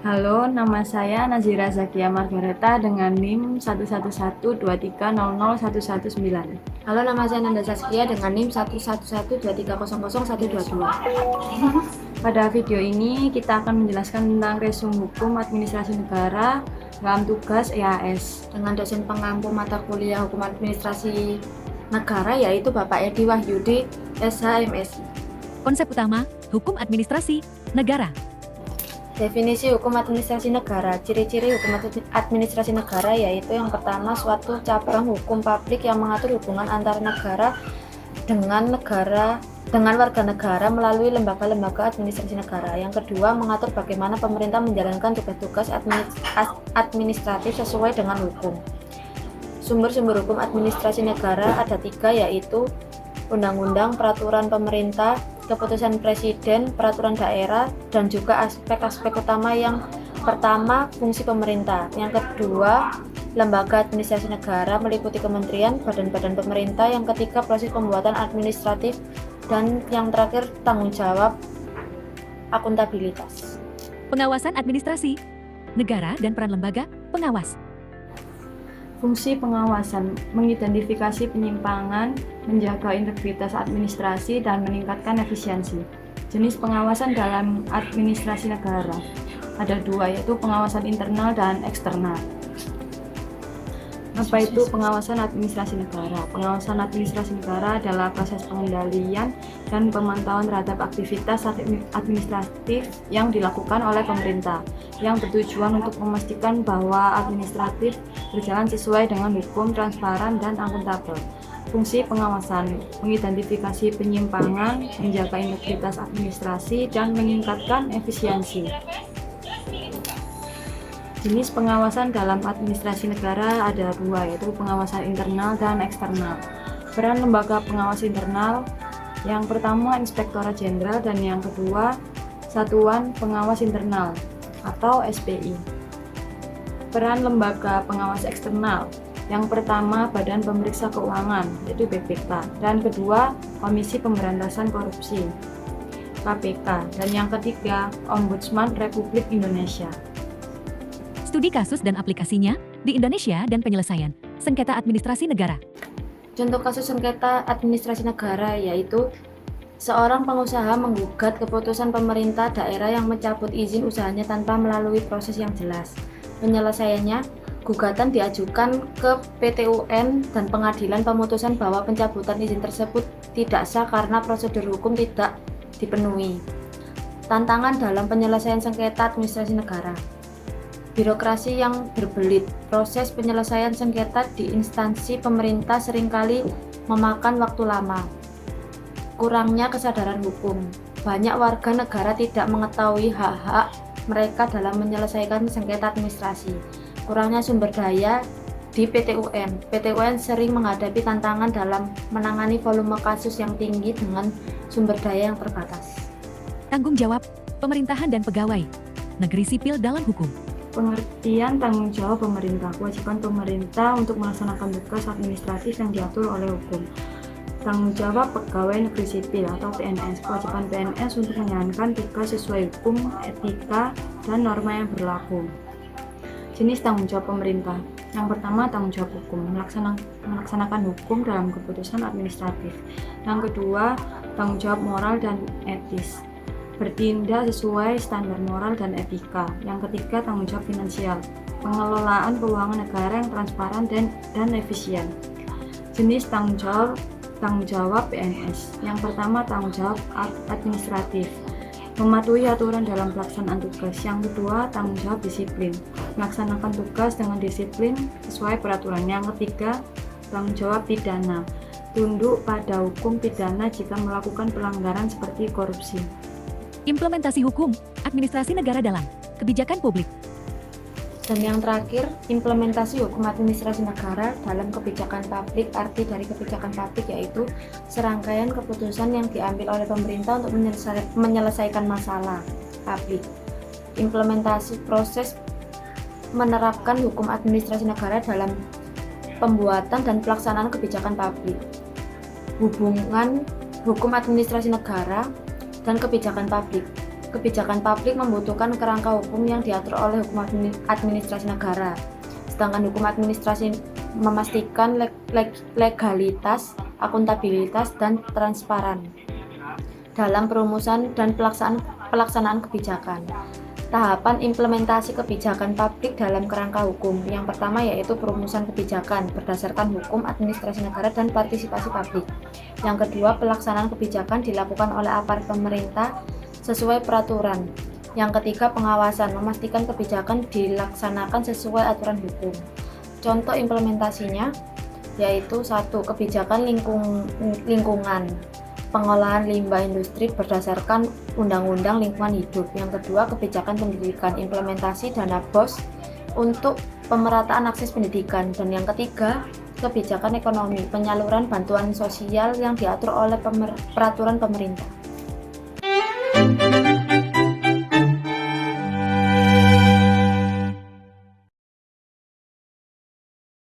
Halo, nama saya Nazira Zakia Margareta dengan NIM 11123001119. Halo, nama saya Nanda Saskia dengan NIM 11123000122. Pada video ini kita akan menjelaskan tentang resum hukum administrasi negara dalam tugas EAS Dengan dosen pengampu mata kuliah hukum administrasi negara yaitu Bapak Edi Wahyudi, SHMSI. Konsep utama, hukum administrasi negara. Definisi hukum administrasi negara. Ciri-ciri hukum administrasi negara yaitu yang pertama, suatu cabang hukum publik yang mengatur hubungan antar negara dengan warga negara melalui lembaga-lembaga administrasi negara. Yang kedua, mengatur bagaimana pemerintah menjalankan tugas-tugas administratif sesuai dengan hukum. Sumber-sumber hukum administrasi negara ada 3, yaitu undang-undang, peraturan pemerintah, keputusan presiden, peraturan daerah, dan juga aspek-aspek utama. Yang pertama, fungsi pemerintah. Yang kedua, lembaga administrasi negara meliputi kementerian, badan-badan pemerintah. Yang ketiga, proses pembuatan administratif. Dan yang terakhir, tanggung jawab akuntabilitas. Pengawasan administrasi negara dan peran lembaga pengawas. Fungsi pengawasan mengidentifikasi penyimpangan, menjaga integritas administrasi, dan meningkatkan efisiensi. Jenis pengawasan dalam administrasi negara ada 2, yaitu pengawasan internal dan eksternal. Apa itu pengawasan administrasi negara? Pengawasan administrasi negara adalah proses pengendalian dan pemantauan terhadap aktivitas administratif yang dilakukan oleh pemerintah, yang bertujuan untuk memastikan bahwa administratif berjalan sesuai dengan hukum, transparan, dan akuntabel. Fungsi pengawasan mengidentifikasi penyimpangan, menjaga integritas administrasi, dan meningkatkan efisiensi. Jenis pengawasan dalam administrasi negara ada 2, yaitu pengawasan internal dan eksternal. Peran lembaga pengawas internal, yang pertama Inspektorat Jenderal, dan yang kedua Satuan Pengawas Internal atau SPI. Peran lembaga pengawas eksternal, yang pertama Badan Pemeriksa Keuangan yaitu BPK, dan kedua Komisi Pemberantasan Korupsi KPK, dan yang ketiga Ombudsman Republik Indonesia. Studi kasus dan aplikasinya di Indonesia dan penyelesaian sengketa administrasi negara. Contoh kasus sengketa administrasi negara yaitu seorang pengusaha menggugat keputusan pemerintah daerah yang mencabut izin usahanya tanpa melalui proses yang jelas. Penyelesaiannya, gugatan diajukan ke PT UN dan pengadilan pemutusan bahwa pencabutan izin tersebut tidak sah karena prosedur hukum tidak dipenuhi. Tantangan dalam penyelesaian sengketa administrasi negara. Birokrasi yang berbelit. Proses penyelesaian sengketa di instansi pemerintah seringkali memakan waktu lama. Kurangnya kesadaran hukum. Banyak warga negara tidak mengetahui hak-hak mereka dalam menyelesaikan sengketa administrasi. Kurangnya sumber daya di PT UN. PT UN sering menghadapi tantangan dalam menangani volume kasus yang tinggi dengan sumber daya yang terbatas. Tanggung jawab pemerintahan dan pegawai negeri sipil dalam hukum. Pengertian tanggung jawab pemerintah, kewajiban pemerintah untuk melaksanakan tugas administratif yang diatur oleh hukum. Tanggung jawab pegawai negeri sipil atau PNS, kewajiban PNS untuk menjalankan tugas sesuai hukum, etika, dan norma yang berlaku. Jenis tanggung jawab pemerintah. Yang pertama, tanggung jawab hukum, melaksanakan hukum dalam keputusan administratif. Yang kedua, tanggung jawab moral dan etis, bertindak sesuai standar moral dan etika. Yang ketiga, tanggung jawab finansial, pengelolaan keuangan negara yang transparan dan efisien. Jenis tanggung jawab PNS. Yang pertama, tanggung jawab administratif, mematuhi aturan dalam pelaksanaan tugas. Yang kedua, tanggung jawab disiplin, melaksanakan tugas dengan disiplin sesuai peraturan. Yang ketiga, tanggung jawab pidana, tunduk pada hukum pidana jika melakukan pelanggaran seperti korupsi. Implementasi hukum administrasi negara dalam kebijakan publik. Dan yang terakhir, implementasi hukum administrasi negara dalam kebijakan publik. Arti dari kebijakan publik yaitu serangkaian keputusan yang diambil oleh pemerintah untuk menyelesaikan masalah publik. Implementasi proses menerapkan hukum administrasi negara dalam pembuatan dan pelaksanaan kebijakan publik. Hubungan hukum administrasi negara dan kebijakan publik. kebijakan publik membutuhkan kerangka hukum yang diatur oleh hukum administrasi negara. Sedangkan hukum administrasi memastikan legalitas, akuntabilitas, dan transparan dalam perumusan dan pelaksanaan kebijakan. Tahapan implementasi kebijakan publik dalam kerangka hukum. Yang pertama yaitu perumusan kebijakan berdasarkan hukum administrasi negara dan partisipasi publik. Yang kedua, pelaksanaan kebijakan dilakukan oleh aparat pemerintah sesuai peraturan. Yang ketiga, pengawasan, memastikan kebijakan dilaksanakan sesuai aturan hukum. Contoh implementasinya yaitu 1. Kebijakan lingkungan, pengolahan limbah industri berdasarkan Undang-Undang Lingkungan Hidup. Yang kedua, kebijakan pendidikan, implementasi dana BOS untuk pemerataan akses pendidikan. Dan yang ketiga, kebijakan ekonomi, penyaluran bantuan sosial yang diatur oleh peraturan pemerintah.